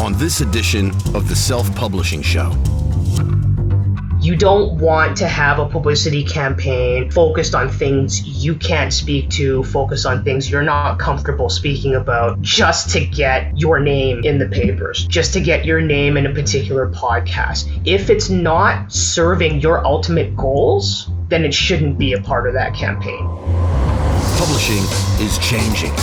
on this edition of the Self-Publishing Show. You don't want to have a publicity campaign focused on things you can't speak to, focus on things you're not comfortable speaking about, just to get your name in the papers, just to get your name in a particular podcast. If it's not serving your ultimate goals, then it shouldn't be a part of that campaign. Publishing is changing.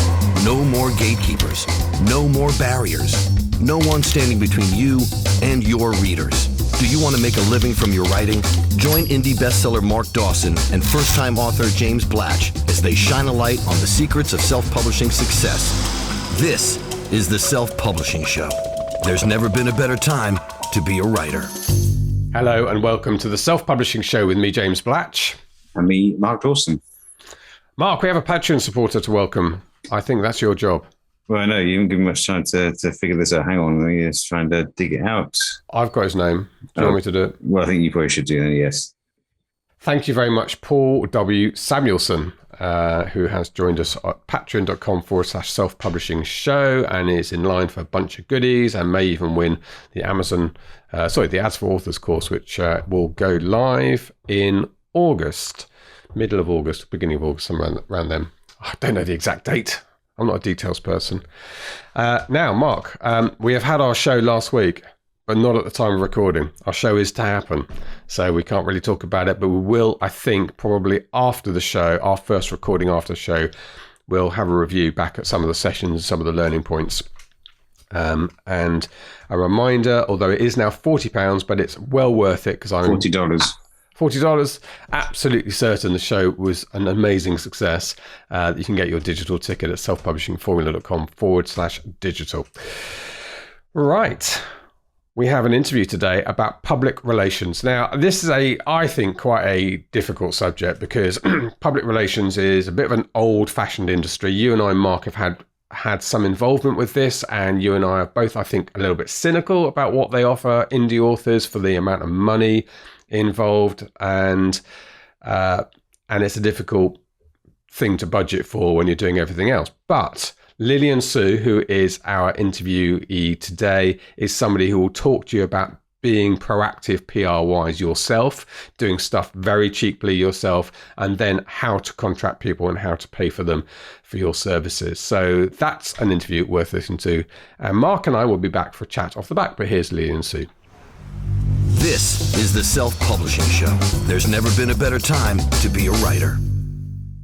No more gatekeepers, no more barriers, no one standing between you and your readers. Do you want to make a living from your writing? Join indie bestseller Mark Dawson and first-time author James Blatch as they shine a light on the secrets of self-publishing success. This is the Self-Publishing Show. There's never been a better time to be a writer. Hello and welcome to the Self-Publishing Show with me, James Blatch. And me, Mark Dawson. Mark, we have a Patreon supporter to welcome. I think that's your job. Well, I know you haven't given much time to figure this out. Hang on, I'm just trying to dig it out. I've got his name. Do you want me to do it? Well, I think you probably should do that, yes. Thank you very much, Paul W. Samuelson, who has joined us at patreon.com/self-publishing show and is in line for a bunch of goodies and may even win the the Ads for Authors course, which will go live in August, middle of August, beginning of August, somewhere around then. I don't know the exact date. I'm not a details person. Now, Mark, we have had our show last week, but not at the time of recording. Our show is to happen, so we can't really talk about it, but we will, I think, probably after the show, our first recording after the show, we'll have a review back at some of the sessions, some of the learning points. And a reminder, although it is now £40, but it's well worth it because I'm $40. $40, absolutely certain the show was an amazing success. You can get your digital ticket at selfpublishingformula.com/digital. Right. We have an interview today about public relations. Now, this is I think, quite a difficult subject because public relations is a bit of an old-fashioned industry. You and I, Mark, have had some involvement with this, and you and I are both, I think, a little bit cynical about what they offer indie authors for the amount of money involved, and it's a difficult thing to budget for when you're doing everything else. But Lilian Sue, who is our interviewee today, is somebody who will talk to you about being proactive PR-wise yourself, doing stuff very cheaply yourself, and then how to contract people and how to pay for them for your services. So that's an interview worth listening to. And Mark and I will be back for a chat off the back, but here's Lilian Sue. This is the Self-Publishing Show. There's never been a better time to be a writer.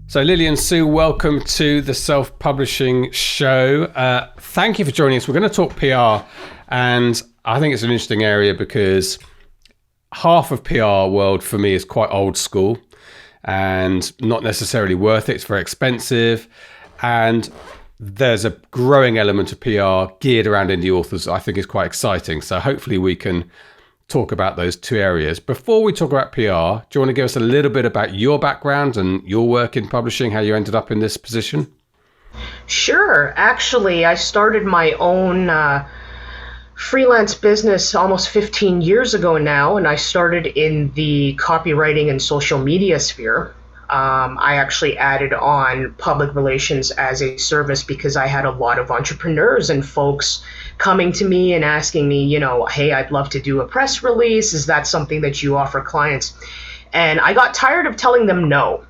So Lilian Sue, welcome to the Self-Publishing Show. Thank you for joining us. We're going to talk PR, and I think it's an interesting area because half of PR world for me is quite old school and not necessarily worth it. It's very expensive, and there's a growing element of PR geared around indie authors I think is quite exciting. So hopefully we can talk about those two areas. Before we talk about PR, do you want to give us a little bit about your background and your work in publishing, how you ended up in this position? Sure. Actually, I started my own freelance business almost 15 years ago now, and I started in the copywriting and social media sphere. I actually added on public relations as a service because I had a lot of entrepreneurs and folks coming to me and asking me, hey, I'd love to do a press release. Is that something that you offer clients? And I got tired of telling them no.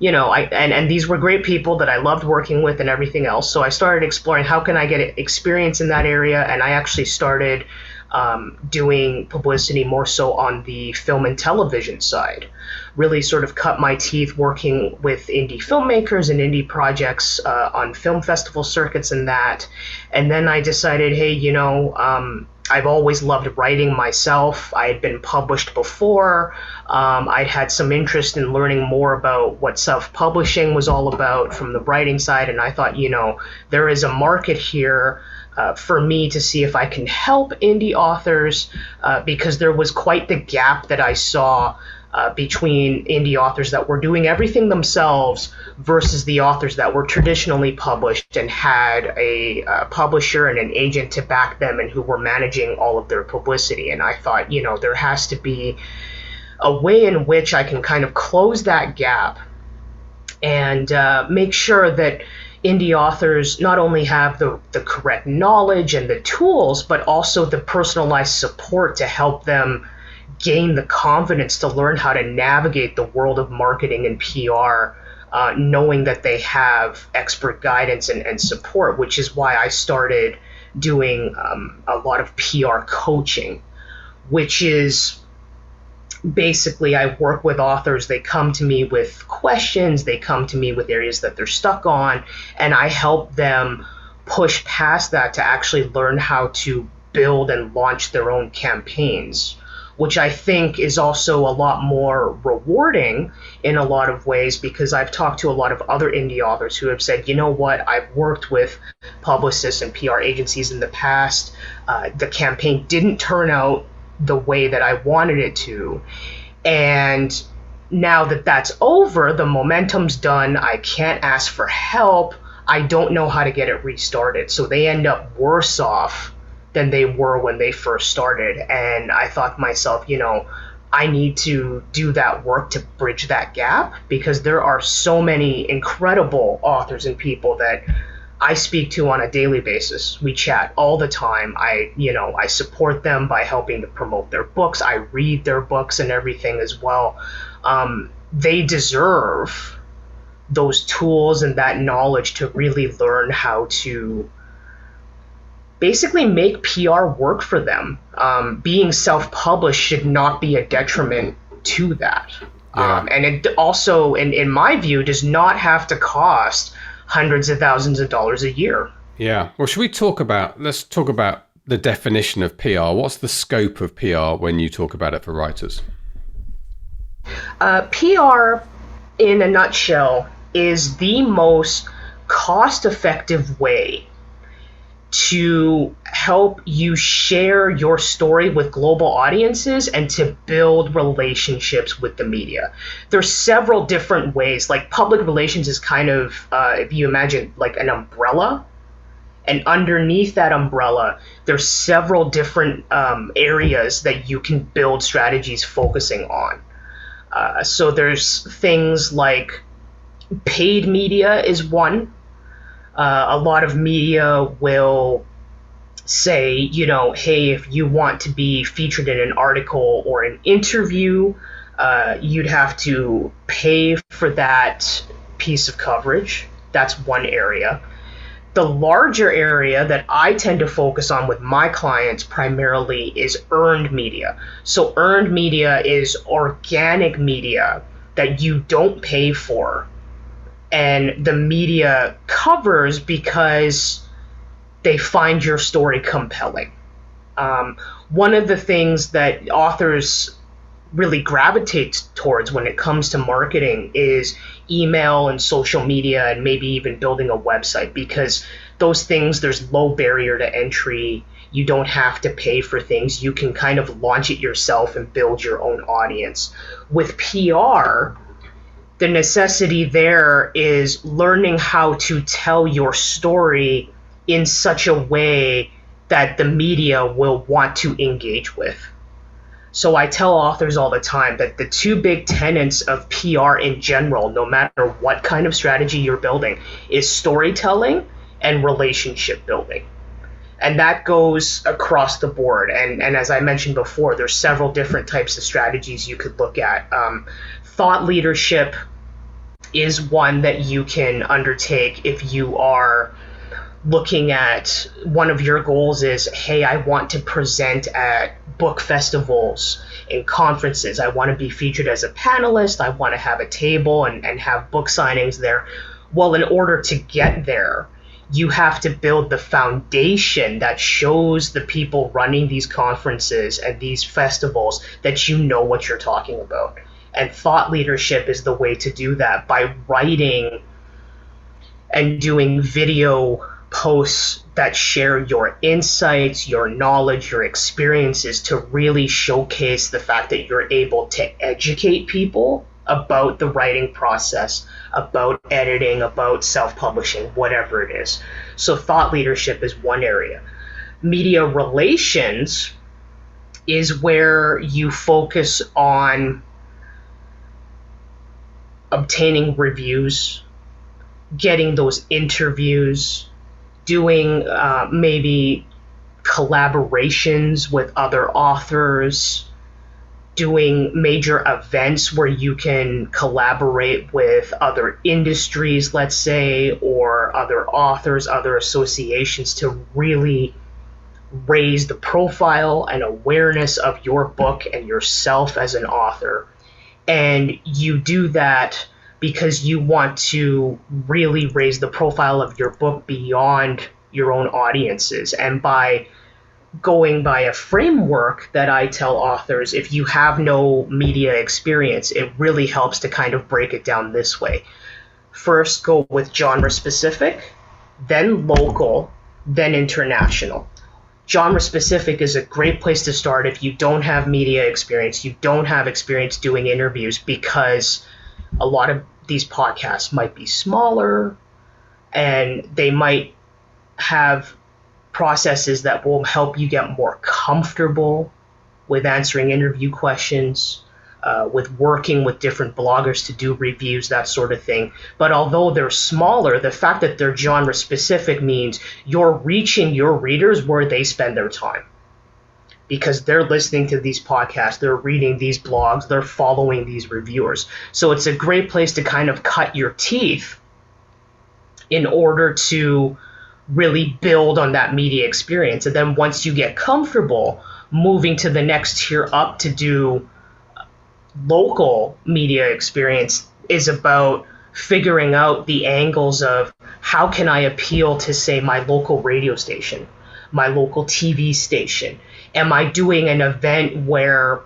And these were great people that I loved working with and everything else. So I started exploring how can I get experience in that area, and I actually started doing publicity more so on the film and television side. Really sort of cut my teeth working with indie filmmakers and indie projects on film festival circuits and that. And then I decided, hey, I've always loved writing myself. I had been published before. I'd had some interest in learning more about what self-publishing was all about from the writing side. And I thought, there is a market here for me to see if I can help indie authors because there was quite the gap that I saw between indie authors that were doing everything themselves versus the authors that were traditionally published and had a publisher and an agent to back them and who were managing all of their publicity. And I thought, there has to be a way in which I can kind of close that gap and make sure that indie authors not only have the correct knowledge and the tools, but also the personalized support to help them gain the confidence to learn how to navigate the world of marketing and PR, knowing that they have expert guidance and support, which is why I started doing a lot of PR coaching, which is basically I work with authors. They come to me with questions, they come to me with areas that they're stuck on, and I help them push past that to actually learn how to build and launch their own campaigns, which I think is also a lot more rewarding in a lot of ways, because I've talked to a lot of other indie authors who have said, you know what, I've worked with publicists and PR agencies in the past. The campaign didn't turn out the way that I wanted it to. And now that that's over, the momentum's done, I can't ask for help, I don't know how to get it restarted. So they end up worse off than they were when they first started. And I thought to myself, I need to do that work to bridge that gap, because there are so many incredible authors and people that I speak to on a daily basis. We chat all the time. I support them by helping to promote their books. I read their books and everything as well. They deserve those tools and that knowledge to really learn how to basically make PR work for them. Being self-published should not be a detriment to that. Yeah. And it also, in my view, does not have to cost hundreds of thousands of dollars a year. Yeah. Well, let's talk about the definition of PR. What's the scope of PR when you talk about it for writers? PR, in a nutshell, is the most cost-effective way to help you share your story with global audiences and to build relationships with the media. There's several different ways. Like, public relations is kind of, if you imagine, like an umbrella. And underneath that umbrella, there's several different areas that you can build strategies focusing on. So there's things like paid media is one. A lot of media will say, hey, if you want to be featured in an article or an interview, you'd have to pay for that piece of coverage. That's one area. The larger area that I tend to focus on with my clients primarily is earned media. So earned media is organic media that you don't pay for, and the media covers because they find your story compelling. One of the things that authors really gravitate towards when it comes to marketing is email and social media, and maybe even building a website, because those things, there's low barrier to entry. You don't have to pay for things. You can kind of launch it yourself and build your own audience. With PR, the necessity there is learning how to tell your story in such a way that the media will want to engage with. So I tell authors all the time that the two big tenets of PR in general, no matter what kind of strategy you're building, is storytelling and relationship building. And that goes across the board. And as I mentioned before, there's several different types of strategies you could look at. Thought leadership is one that you can undertake if you are looking at, one of your goals is, hey, I want to present at book festivals and conferences. I want to be featured as a panelist. I want to have a table and have book signings there. Well, in order to get there, you have to build the foundation that shows the people running these conferences and these festivals that you know what you're talking about. And thought leadership is the way to do that, by writing and doing video posts that share your insights, your knowledge, your experiences, to really showcase the fact that you're able to educate people about the writing process, about editing, about self-publishing, whatever it is. So thought leadership is one area. Media relations is where you focus on obtaining reviews, getting those interviews, doing maybe collaborations with other authors, doing major events where you can collaborate with other industries, let's say, or other authors, other associations to really raise the profile and awareness of your book and yourself as an author. And you do that because you want to really raise the profile of your book beyond your own audiences. And by going by a framework that I tell authors, if you have no media experience, it really helps to kind of break it down this way. First, go with genre specific, then local, then international. Genre specific is a great place to start if you don't have media experience, you don't have experience doing interviews, because a lot of these podcasts might be smaller and they might have processes that will help you get more comfortable with answering interview questions, with working with different bloggers to do reviews, that sort of thing. But although they're smaller, the fact that they're genre specific means you're reaching your readers where they spend their time, because they're listening to these podcasts, they're reading these blogs, they're following these reviewers. So it's a great place to kind of cut your teeth in order to really build on that media experience. And then once you get comfortable, moving to the next tier up to do local media experience is about figuring out the angles of how can I appeal to, say, my local radio station, my local TV station. Am I doing an event where,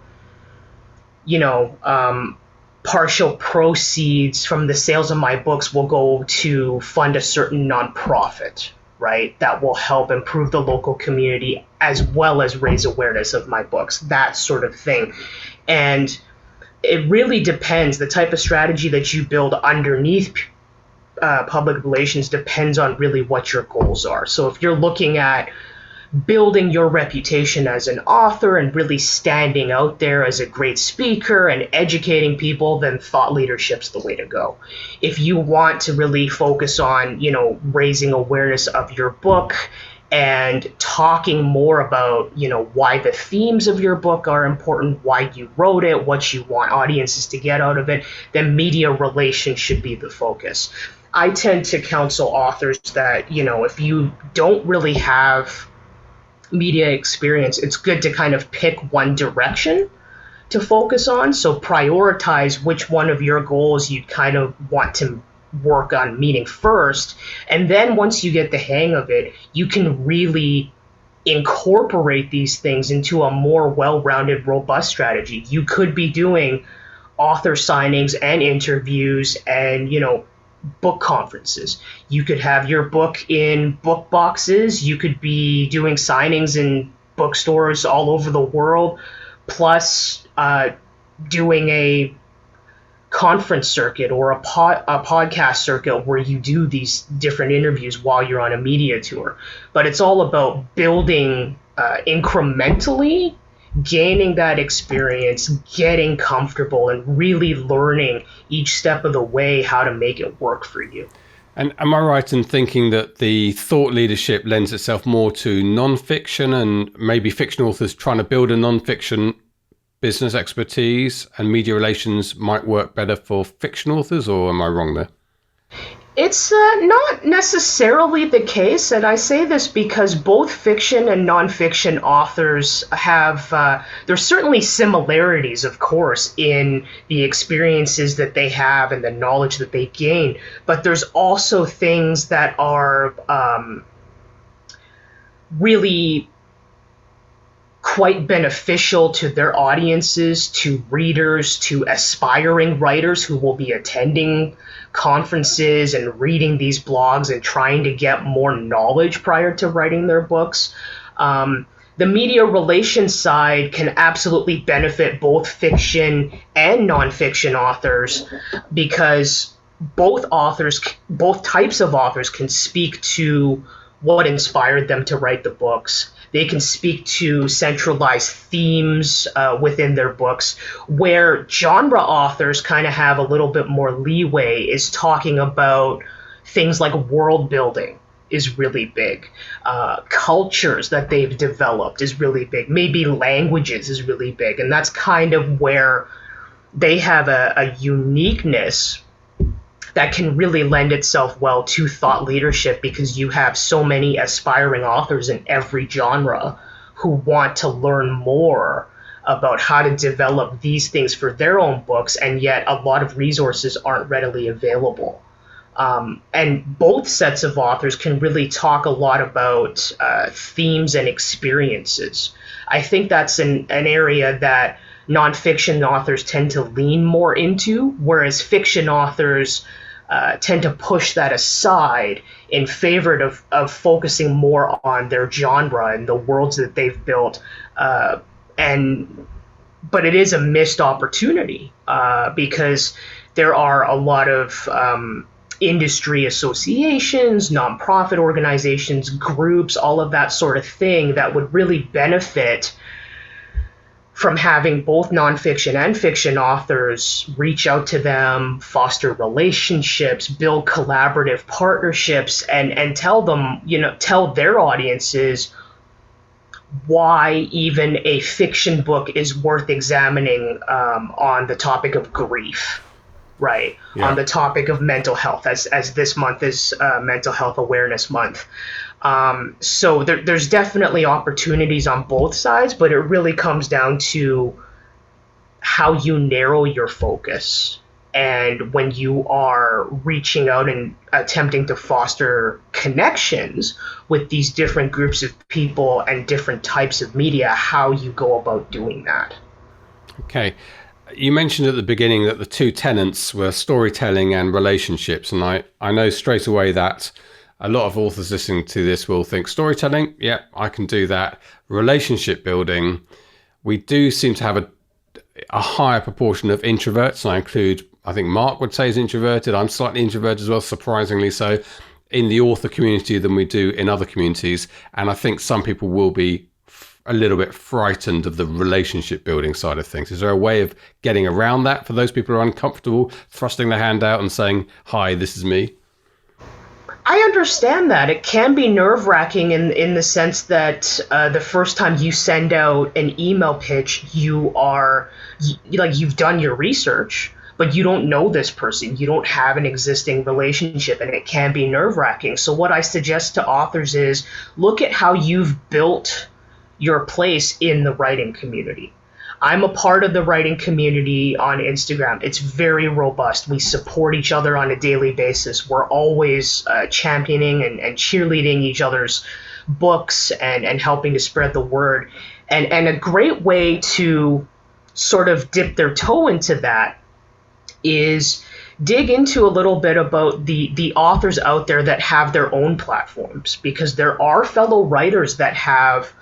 partial proceeds from the sales of my books will go to fund a certain nonprofit, right? That will help improve the local community as well as raise awareness of my books, that sort of thing. And it really depends. The type of strategy that you build underneath public relations depends on really what your goals are. So if you're looking at building your reputation as an author and really standing out there as a great speaker and educating people, then thought leadership's the way to go. If you want to really focus on, raising awareness of your book and talking more about, why the themes of your book are important, why you wrote it, what you want audiences to get out of it, then media relations should be the focus. I tend to counsel authors that, if you don't really have media experience, it's good to kind of pick one direction to focus on. So prioritize which one of your goals you kind of want to work on meeting first. And then once you get the hang of it, you can really incorporate these things into a more well-rounded, robust strategy. You could be doing author signings and interviews and, book conferences. You could have your book in book boxes. You could be doing signings in bookstores all over the world, plus doing a conference circuit or a podcast circuit where you do these different interviews while you're on a media tour. But it's all about building incrementally, gaining that experience, getting comfortable, and really learning each step of the way how to make it work for you. And am I right in thinking that the thought leadership lends itself more to nonfiction, and maybe fiction authors trying to build a nonfiction business expertise, and media relations might work better for fiction authors, or am I wrong there? It's not necessarily the case, and I say this because both fiction and nonfiction authors have, there's certainly similarities, of course, in the experiences that they have and the knowledge that they gain, but there's also things that are really quite beneficial to their audiences, to readers, to aspiring writers who will be attending conferences and reading these blogs and trying to get more knowledge prior to writing their books. The media relations side can absolutely benefit both fiction and nonfiction authors, because both types of authors can speak to what inspired them to write the books. They can speak to centralized themes within their books. Where genre authors kind of have a little bit more leeway is talking about Things like world building is really big. Cultures that they've developed is really big. Maybe languages is really big. And that's kind of where they have a uniqueness that can really lend itself well to thought leadership, because you have so many aspiring authors in every genre who want to learn more about how to develop these things for their own books, and yet a lot of resources aren't readily available. And both sets of authors can really talk a lot about themes and experiences. I think that's an area that nonfiction authors tend to lean more into, whereas fiction authors tend to push that aside in favor of focusing more on their genre and the worlds that they've built. But it is a missed opportunity because there are a lot of industry associations, nonprofit organizations, groups, all of that sort of thing that would really benefit from having both nonfiction and fiction authors reach out to them, foster relationships, build collaborative partnerships, and tell them, tell their audiences why even a fiction book is worth examining on the topic of grief, right? Yeah. On the topic of mental health, as this month is Mental Health Awareness Month. So there's definitely opportunities on both sides, but it really comes down to how you narrow your focus. And when you are reaching out and attempting to foster connections with these different groups of people and different types of media, how you go about doing that. Okay. You mentioned at the beginning that the two tenets were storytelling and relationships. And I know straight away that a lot of authors listening to this will think storytelling, yeah, I can do that. Relationship building, we do seem to have a higher proportion of introverts. And I think Mark would say is introverted. I'm slightly introverted as well, surprisingly so, in the author community than we do in other communities. And I think some people will be a little bit frightened of the relationship building side of things. Is there a way of getting around that for those people who are uncomfortable thrusting their hand out and saying, hi, this is me? I understand that. It can be nerve-wracking in the sense that the first time you send out an email pitch, you've done your research, but you don't know this person. You don't have an existing relationship, and it can be nerve-wracking. So what I suggest to authors is look at how you've built your place in the writing community. I'm a part of the writing community on Instagram. It's very robust. We support each other on a daily basis. We're always championing and cheerleading each other's books and helping to spread the word. And a great way to sort of dip their toe into that is dig into a little bit about the authors out there that have their own platforms, because there are fellow writers that have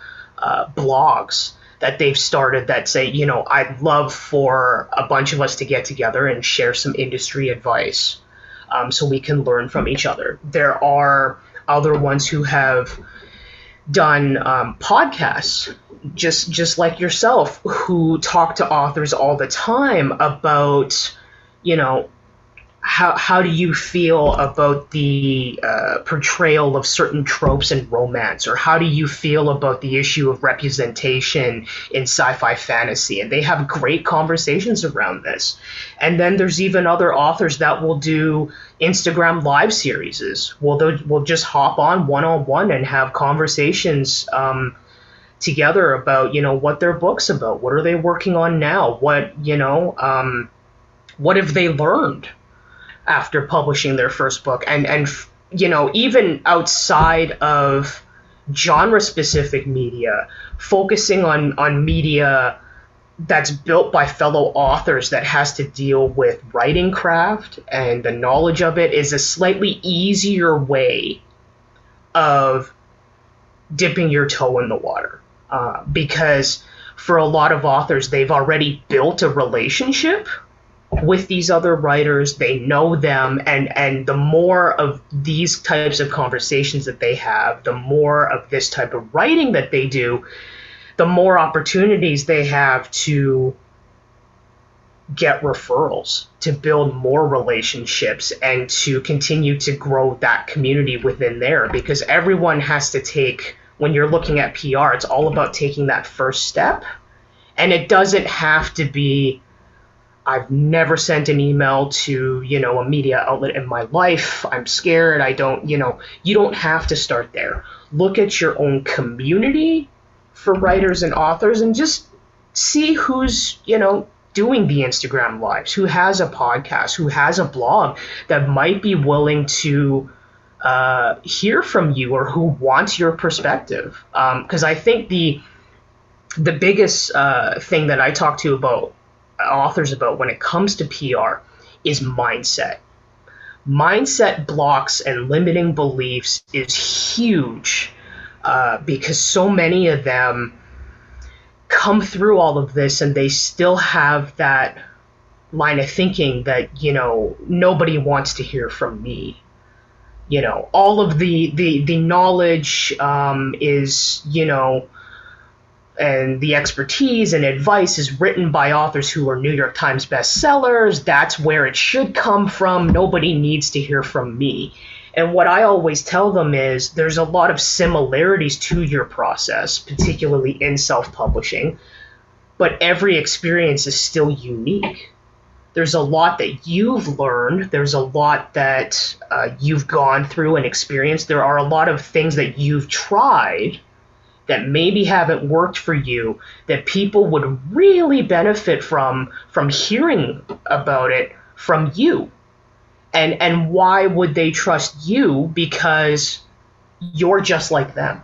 blogs that they've started that say, I'd love for a bunch of us to get together and share some industry advice so we can learn from each other. There are other ones who have done podcasts, just like yourself, who talk to authors all the time about, how do you feel about the portrayal of certain tropes in romance, or how do you feel about the issue of representation in sci-fi fantasy? And they have great conversations around this. And then there's even other authors that will do Instagram live series. We'll just hop on one-on-one and have conversations together about, what their book's about. What are they working on now? What have they learned after publishing their first book? And even outside of genre-specific media, focusing on media that's built by fellow authors that has to deal with writing craft and the knowledge of it is a slightly easier way of dipping your toe in the water. Because for a lot of authors, they've already built a relationship with these other writers. They know them, and the more of these types of conversations that they have, the more of this type of writing that they do, the more opportunities they have to get referrals, to build more relationships, and to continue to grow that community within there. Because everyone has to take, when you're looking at PR, it's all about taking that first step. And it doesn't have to be, I've never sent an email to, a media outlet in my life. I'm scared. I don't, you don't have to start there. Look at your own community for writers and authors and just see who's, doing the Instagram lives, who has a podcast, who has a blog that might be willing to hear from you or who wants your perspective. Because I think the biggest thing that I talk to about authors about when it comes to PR is mindset. Mindset blocks and limiting beliefs is huge because so many of them come through all of this and they still have that line of thinking that, nobody wants to hear from me. All of the knowledge is, and the expertise and advice is written by authors who are New York Times bestsellers. That's where it should come from. Nobody needs to hear from me. And what I always tell them is there's a lot of similarities to your process, particularly in self-publishing, but every experience is still unique. There's a lot that you've learned. There's a lot that you've gone through and experienced. There are a lot of things that you've tried that maybe haven't worked for you that people would really benefit from hearing about it from you. And why would they trust you? Because you're just like them.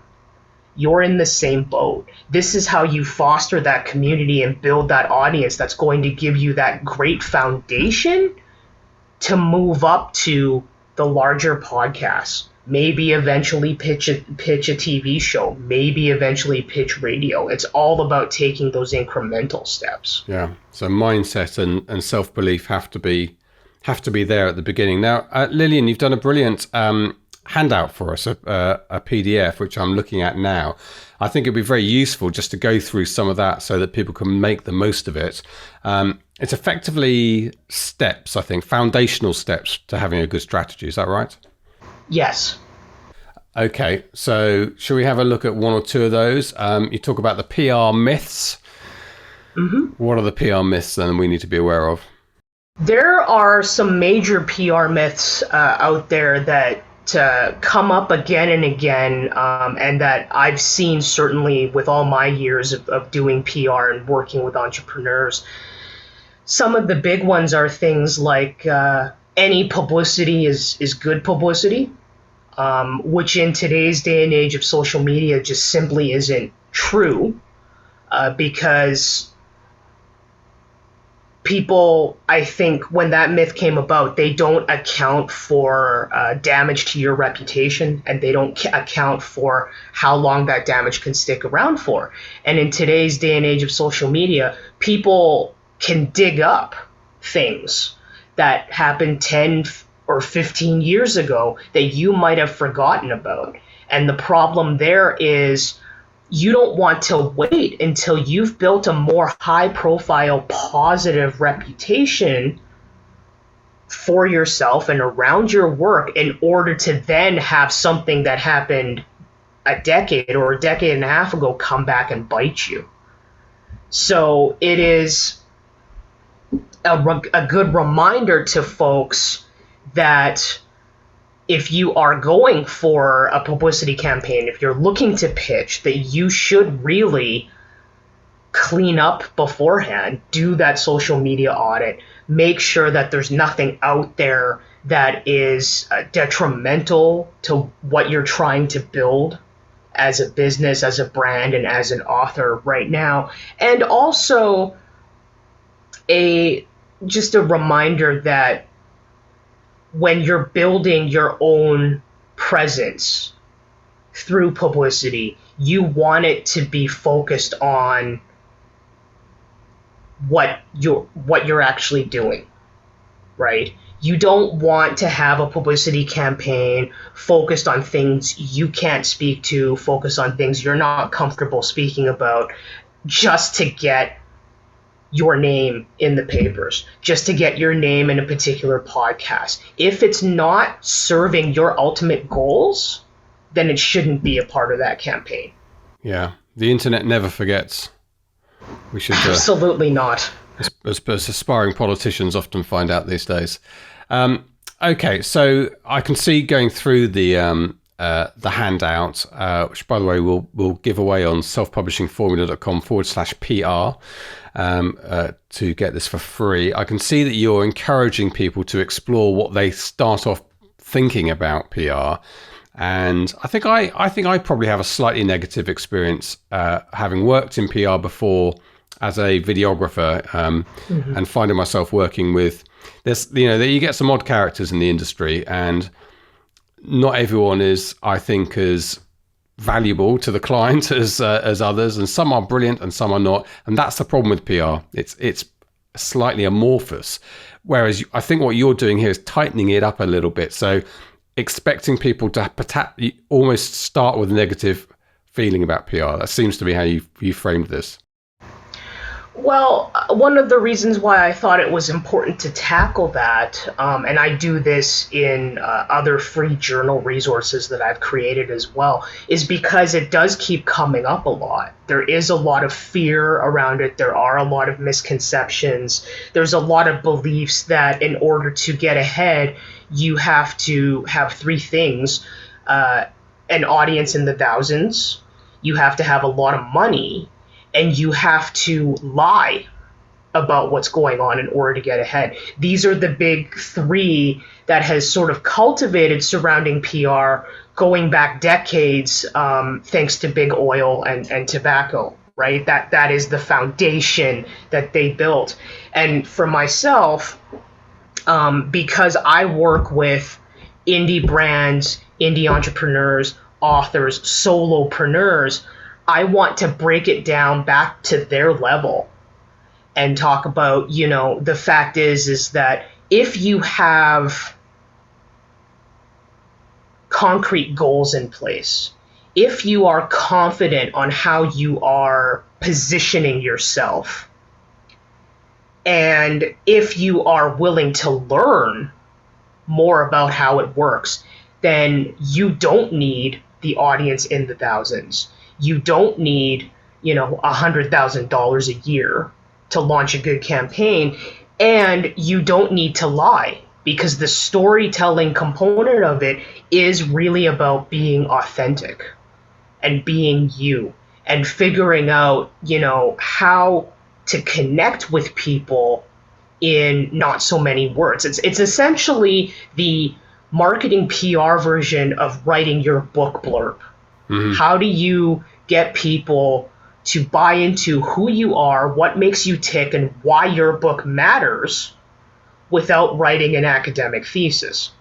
You're in the same boat. This is how you foster that community and build that audience that's going to give you that great foundation to move up to the larger podcasts. Maybe eventually pitch a TV show. Maybe eventually pitch radio. It's all about taking those incremental steps. Yeah. So mindset and self-belief have to be there at the beginning. Now, Lilian, you've done a brilliant handout for us, a PDF, which I'm looking at now. I think it'd be very useful just to go through some of that so that people can make the most of it. It's effectively steps, I think, foundational steps to having a good strategy. Is that right? Yes. Okay, so should we have a look at one or two of those? You talk about the PR myths. Mm-hmm. What are the PR myths then we need to be aware of? There are some major PR myths out there that come up again and again, and that I've seen certainly with all my years of doing PR and working with entrepreneurs. Some of the big ones are things like any publicity is good publicity, which in today's day and age of social media just simply isn't true, because people, I think, when that myth came about, they don't account for damage to your reputation, and they don't account for how long that damage can stick around for. And in today's day and age of social media, people can dig up things that happened 10 or 15 years ago that you might have forgotten about. And the problem there is you don't want to wait until you've built a more high-profile, positive reputation for yourself and around your work in order to then have something that happened a decade or a decade and a half ago come back and bite you. So it is a good reminder to folks that if you are going for a publicity campaign, if you're looking to pitch, that you should really clean up beforehand, do that social media audit, make sure that there's nothing out there that is detrimental to what you're trying to build as a business, as a brand, and as an author right now. And also just a reminder that when you're building your own presence through publicity, you want it to be focused on what you're actually doing, right? You don't want to have a publicity campaign focused on things you can't speak to, focus on things you're not comfortable speaking about, just to get your name in the papers, just to get your name in a particular podcast. If it's not serving your ultimate goals, then it shouldn't be a part of that campaign. Yeah, the internet never forgets. We should absolutely not. As aspiring politicians often find out these days. Okay, so I can see going through the handout, which, by the way, we'll give away on selfpublishingformula.com/PR to get this for free. I can see that you're encouraging people to explore what they start off thinking about PR. And I think I probably have a slightly negative experience having worked in PR before as a videographer, and finding myself working with this. You get some odd characters in the industry, and not everyone is, I think, as valuable to the client as others, and some are brilliant and some are not. And that's the problem with PR. It's slightly amorphous. Whereas I think what you're doing here is tightening it up a little bit. So expecting people to almost start with a negative feeling about PR. That seems to be how you framed this. Well, one of the reasons why I thought it was important to tackle that, and I do this in other free journal resources that I've created as well, is because it does keep coming up a lot. There is a lot of fear around it. There are a lot of misconceptions. There's a lot of beliefs that in order to get ahead, you have to have three things: an audience in the thousands, you have to have a lot of money, and you have to lie about what's going on in order to get ahead. These are the big three that has sort of cultivated surrounding PR going back decades, thanks to big oil and tobacco, right? That is the foundation that they built. And for myself, because I work with indie brands, indie entrepreneurs, authors, solopreneurs, I want to break it down back to their level and talk about, the fact is that if you have concrete goals in place, if you are confident on how you are positioning yourself, and if you are willing to learn more about how it works, then you don't need the audience in the thousands. You don't need, $100,000 a year to launch a good campaign, and you don't need to lie, because the storytelling component of it is really about being authentic and being you and figuring out, how to connect with people in not so many words. It's essentially the marketing PR version of writing your book blurb. Mm-hmm. How do you get people to buy into who you are, what makes you tick, and why your book matters without writing an academic thesis?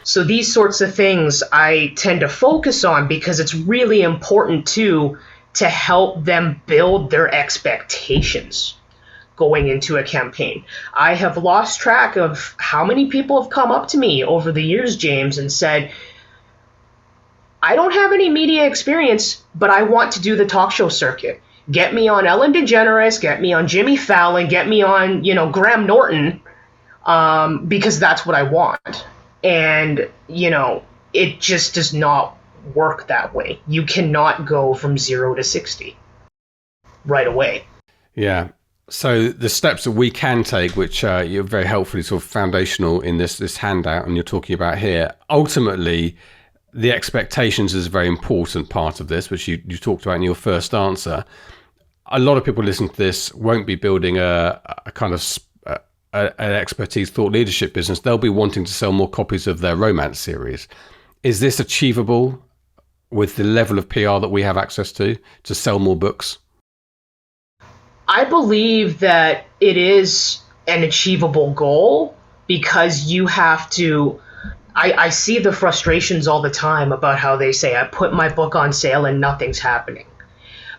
So these sorts of things I tend to focus on because it's really important to help them build their expectations going into a campaign. I have lost track of how many people have come up to me over the years, James, and said, I don't have any media experience, but I want to do the talk show circuit. Get me on Ellen DeGeneres, get me on Jimmy Fallon, get me on, Graham Norton, because that's what I want. And, it just does not work that way. You cannot go from 0 to 60 right away. Yeah. So the steps that we can take, which you're very helpfully sort of foundational in this handout, and you're talking about here, ultimately, the expectations is a very important part of this, which you talked about in your first answer. A lot of people listening to this won't be building a kind of an expertise thought leadership business. They'll be wanting to sell more copies of their romance series. Is this achievable with the level of PR that we have access to sell more books? I believe that it is an achievable goal, because you have to... I see the frustrations all the time about how they say, I put my book on sale and nothing's happening.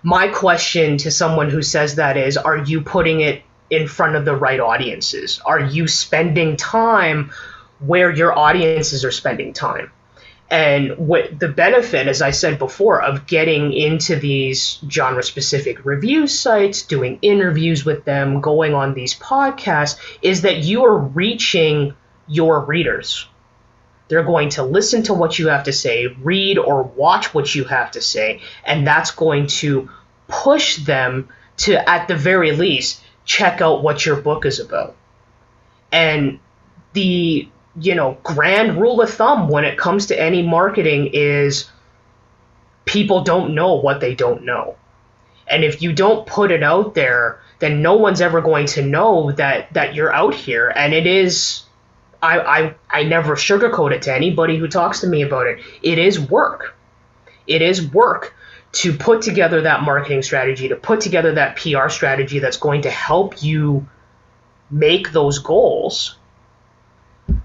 My question to someone who says that is, are you putting it in front of the right audiences? Are you spending time where your audiences are spending time? And what the benefit, as I said before, of getting into these genre-specific review sites, doing interviews with them, going on these podcasts, is that you are reaching your readers. They're going to listen to what you have to say, read or watch what you have to say, and that's going to push them to, at the very least, check out what your book is about. And the grand rule of thumb when it comes to any marketing is people don't know what they don't know. And if you don't put it out there, then no one's ever going to know that you're out here. And it is, I never sugarcoat it to anybody who talks to me about it. It is work. It is work to put together that marketing strategy, to put together that PR strategy that's going to help you make those goals.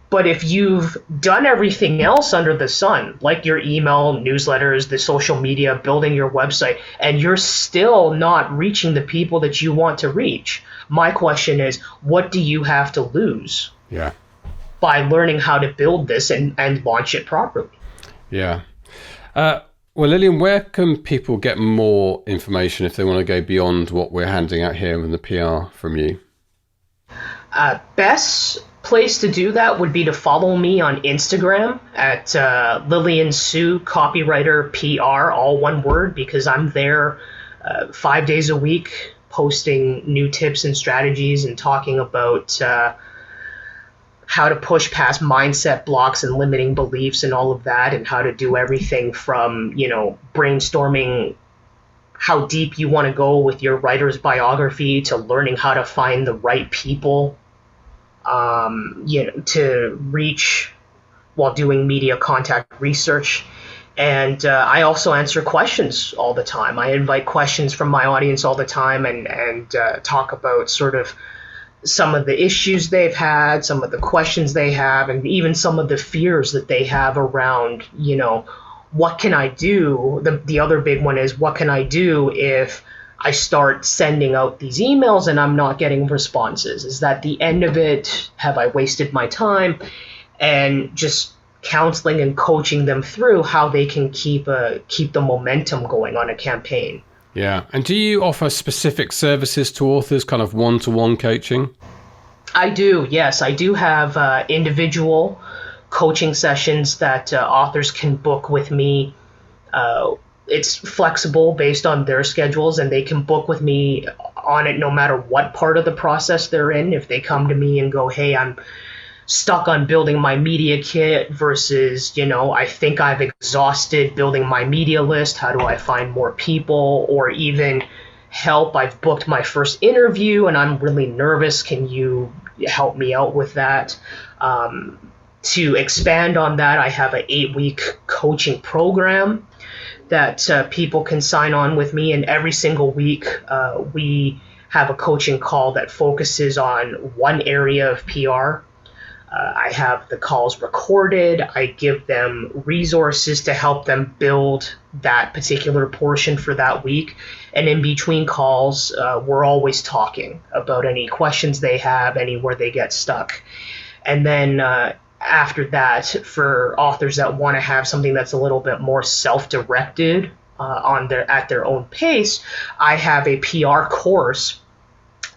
But if you've done everything else under the sun, like your email, newsletters, the social media, building your website, and you're still not reaching the people that you want to reach, my question is, what do you have to lose by learning how to build this and launch it properly? Yeah. Well, Lilian, where can people get more information if they want to go beyond what we're handing out here and the PR from you? Best place to do that would be to follow me on Instagram at Lilian Sue, copywriter PR, all one word, because I'm there 5 days a week posting new tips and strategies and talking about how to push past mindset blocks and limiting beliefs and all of that, and how to do everything from, brainstorming how deep you want to go with your writer's biography to learning how to find the right people to reach while doing media contact research. And I also answer questions all the time. I invite questions from my audience all the time and talk about sort of some of the issues they've had, some of the questions they have, and even some of the fears that they have around, what can I do? The other big one is, what can I do if I start sending out these emails and I'm not getting responses? Is that the end of it? Have I wasted my time? And just counseling and coaching them through how they can keep the momentum going on a campaign. Yeah. And do you offer specific services to authors, kind of one-to-one coaching? I do, yes. I do have individual coaching sessions that authors can book with me. It's flexible based on their schedules, and they can book with me on it no matter what part of the process they're in. If they come to me and go, hey, I'm stuck on building my media kit versus, I think I've exhausted building my media list. How do I find more people? Or even help, I've booked my first interview and I'm really nervous. Can you help me out with that? To expand on that, I have an 8-week coaching program that people can sign on with me. And every single week, we have a coaching call that focuses on one area of PR. I have the calls recorded. I give them resources to help them build that particular portion for that week. And in between calls, we're always talking about any questions they have, anywhere they get stuck. And then after that, for authors that want to have something that's a little bit more self-directed at their own pace, I have a PR course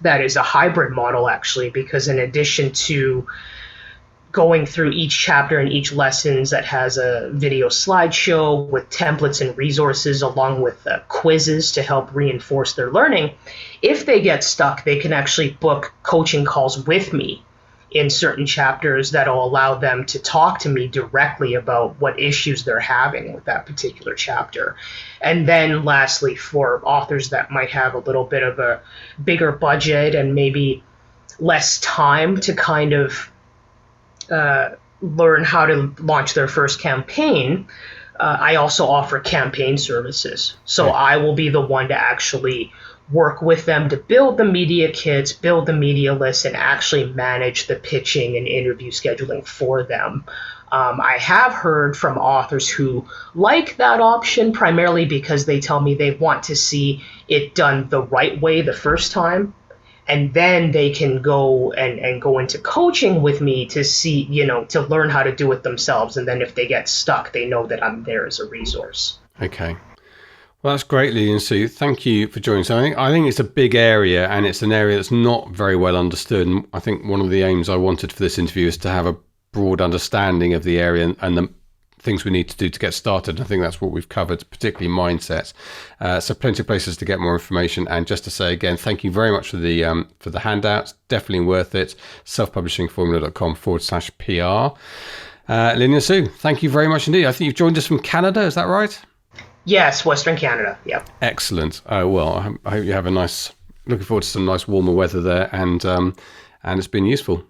that is a hybrid model, actually, because in addition to going through each chapter and each lessons that has a video slideshow with templates and resources along with quizzes to help reinforce their learning, if they get stuck, they can actually book coaching calls with me in certain chapters that'll allow them to talk to me directly about what issues they're having with that particular chapter. And then lastly, for authors that might have a little bit of a bigger budget and maybe less time to kind of learn how to launch their first campaign, I also offer campaign services. So I will be the one to actually work with them to build the media kits, build the media lists, and actually manage the pitching and interview scheduling for them. I have heard from authors who like that option primarily because they tell me they want to see it done the right way the first time. and then they can go and go into coaching with me to see, to learn how to do it themselves. And then if they get stuck, they know that I'm there as a resource. Okay. Well, that's great, Lilian Sue. Thank you for joining us. I think it's a big area, and it's an area that's not very well understood. And I think one of the aims I wanted for this interview is to have a broad understanding of the area and the things we need to do to get started. I think that's what we've covered, particularly mindsets. So plenty of places to get more information. And just to say again, thank you very much for the handouts. Definitely worth it. selfpublishingformula.com/PR. Lilian Sue, thank you very much indeed. I think you've joined us from Canada. Is that right? Yes, Western Canada. Yep. Excellent. Oh, well, I hope you have looking forward to some nice warmer weather there, and it's been useful.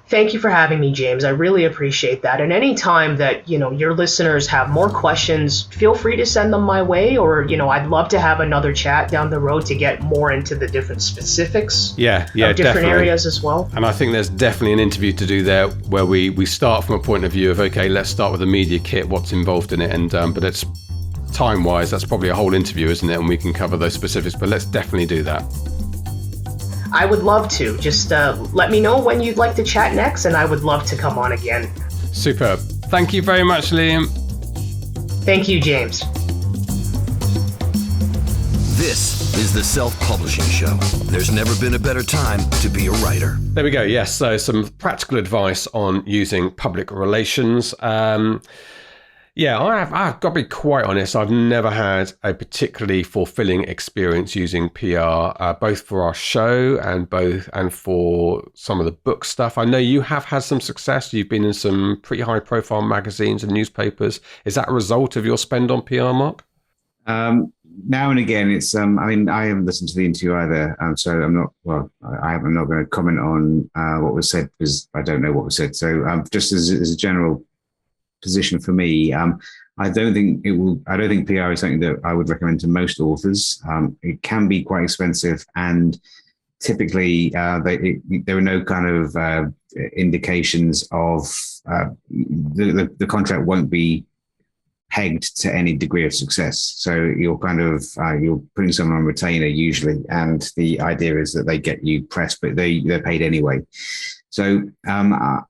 Thank you for having me, James. I really appreciate that. And any time that, your listeners have more questions, feel free to send them my way, or, I'd love to have another chat down the road to get more into the different specifics of different definitely. areas as well. And I think there's definitely an interview to do there where we start from a point of view of, okay, let's start with the media kit, what's involved in it. And but it's time-wise, that's probably a whole interview, isn't it? And we can cover those specifics, but let's definitely do that. I would love to. Just let me know when you'd like to chat next, and I would love to come on again. Superb. Thank you very much, Liam. Thank you, James. This is the Self-Publishing Show. There's never been a better time to be a writer. There we go. Yes. So some practical advice on using public relations. I've got to be quite honest. I've never had a particularly fulfilling experience using PR, both for our show and for some of the book stuff. I know you have had some success. You've been in some pretty high profile magazines and newspapers. Is that a result of your spend on PR, Mark? Now and again, it's. I haven't listened to the interview either, so I'm not. Well, I'm not going to comment on what was said because I don't know what was said. So, just as a general position for me, I don't think PR is something that I would recommend to most authors. It can be quite expensive, and typically there are no kind of indications of the contract won't be pegged to any degree of success. So you're you're putting someone on retainer usually, and the idea is that they get you press, but they're paid anyway. So I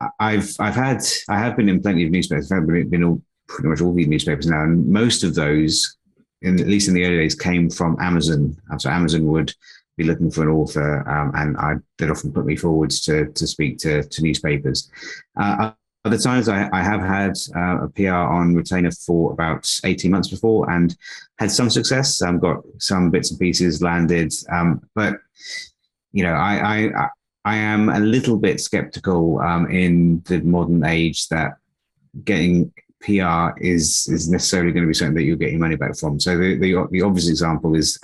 have been in plenty of newspapers. I've been in pretty much all these newspapers now, and most of those, at least in the early days, came from Amazon. So Amazon would be looking for an author, and they'd often put me forwards to speak to newspapers. Other times I have had a PR on retainer for about 18 months before and had some success. Got some bits and pieces landed, but I am a little bit skeptical in the modern age that getting PR is necessarily going to be something that you're getting money back from. So the obvious example is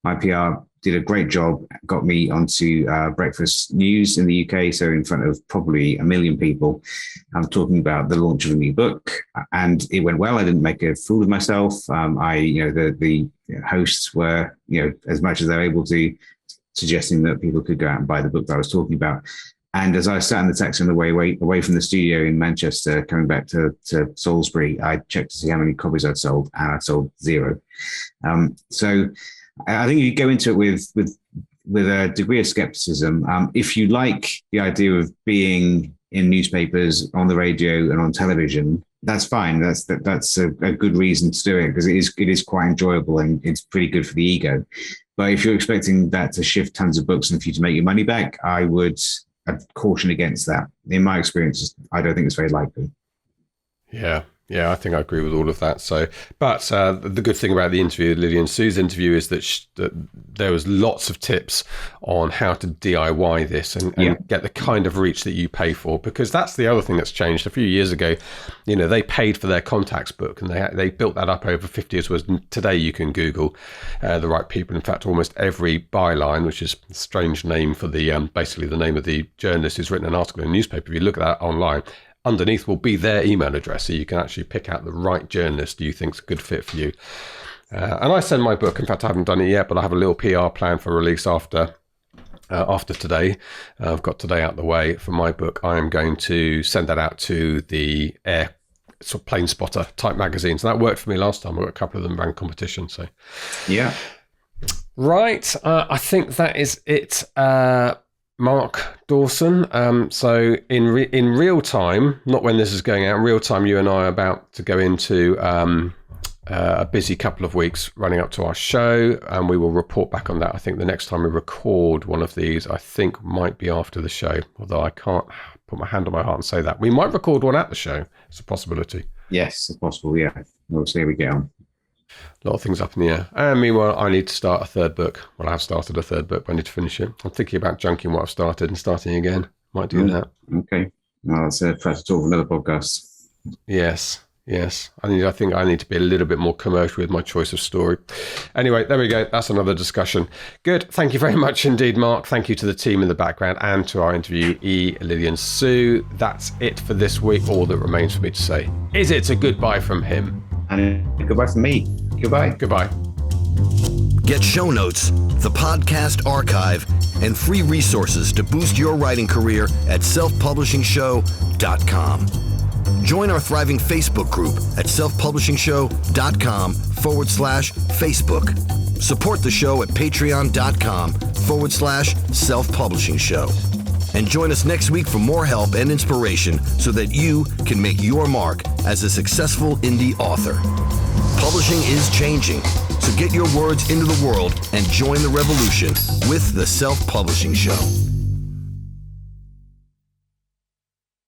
my PR did a great job, got me onto breakfast news in the UK, so in front of probably 1 million people. I'm talking about the launch of a new book, and it went well. I didn't make a fool of myself. The hosts were, as much as they're able to, suggesting that people could go out and buy the book that I was talking about. And as I sat in the taxi on the way away from the studio in Manchester, coming back to Salisbury, I checked to see how many copies I'd sold, and I sold 0. So I think you go into it with a degree of skepticism. If you like the idea of being in newspapers, on the radio, and on television, that's fine. That's a good reason to do it, because it is quite enjoyable and it's pretty good for the ego. But if you're expecting that to shift tons of books and for you to make your money back, I'd caution against that. In my experience, I don't think it's very likely. Yeah, I think I agree with all of that. So, but the good thing about the interview, Lilian Sue's interview, is that there was lots of tips on how to DIY this and get the kind of reach that you pay for, because that's the other thing that's changed. A few years ago, they paid for their contacts book, and they built that up over 50 years. Whereas today you can Google the right people. In fact, almost every byline, which is a strange name for the basically the name of the journalist who's written an article in a newspaper, if you look at that online, underneath will be their email address, so you can actually pick out the right journalist you think's a good fit for you. And I send my book. In fact, I haven't done it yet, but I have a little PR plan for release after today. I've got today out the way for my book. I am going to send that out to the sort of Plane Spotter type magazines. And that worked for me last time. I got a couple of them ran competition. So yeah. Right. I think that is it, Mark Dawson. So in real time, not when this is going out, in real time, you and I are about to go into a busy couple of weeks running up to our show, and we will report back on that. I think the next time we record one of these, I think might be after the show, although I can't put my hand on my heart and say that. We might record one at the show. It's a possibility. Yes, it's possible, yeah. We'll see how we get on. A lot of things up in the air. And meanwhile, I need to start a third book. Well, I have started a third book, but I need to finish it. I'm thinking about junking what I've started and starting again. Might do that. Okay. Well, that's a first talk of another podcast. Yes. I think I need to be a little bit more commercial with my choice of story. Anyway, there we go. That's another discussion. Good. Thank you very much indeed, Mark. Thank you to the team in the background and to our interviewee, Lilian Sue. That's it for this week. All that remains for me to say is it's a goodbye from him. And goodbye from me. Goodbye. Goodbye. Get show notes, the podcast archive, and free resources to boost your writing career at selfpublishingshow.com. Join our thriving Facebook group at selfpublishingshow.com/Facebook. Support the show at patreon.com/selfpublishingshow. And join us next week for more help and inspiration so that you can make your mark as a successful indie author. Publishing is changing, so get your words into the world and join the revolution with the Self-Publishing Show.